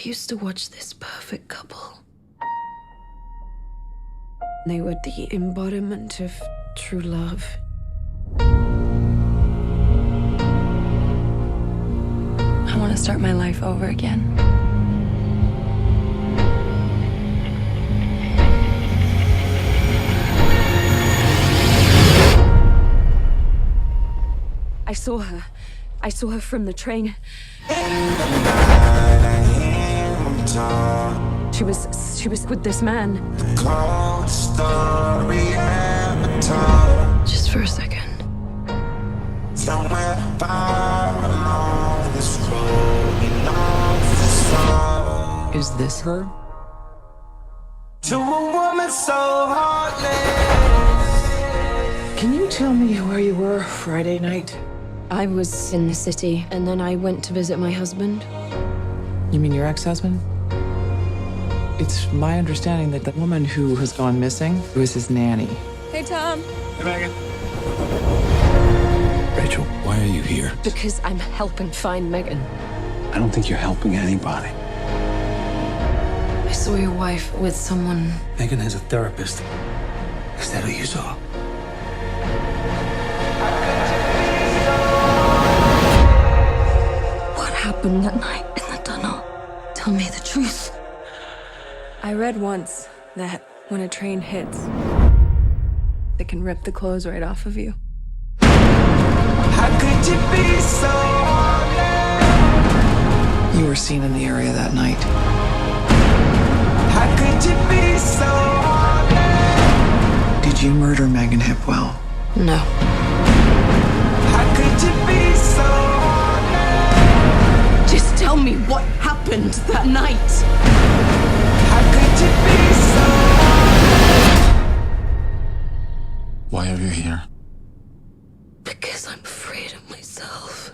used to watch this perfect couple. They were the embodiment of true love. I want to start my life over again. I saw her. I saw her from the train. She was with this man. Just for a second. Is this her? To a woman so heartless. Can you tell me where you were Friday night? I was in the city, and then I went to visit my husband. You mean your ex-husband? It's my understanding that the woman who has gone missing was his nanny. Hey, Tom. Hey, Megan. Rachel, why are you here? Because I'm helping find Megan. I don't think you're helping anybody. I saw your wife with someone. Megan has a therapist. Is that who you saw? What happened that night in the tunnel? Tell me the truth. I read once that when a train hits, it can rip the clothes right off of you. How could you be so heartless? You were seen in the area that night. How could you be so heartless? Did you murder Megan Hipwell? No. How could you be so heartless? Just tell me what happened that night. How could you be so heartless? Why are you here? Because I'm afraid of myself.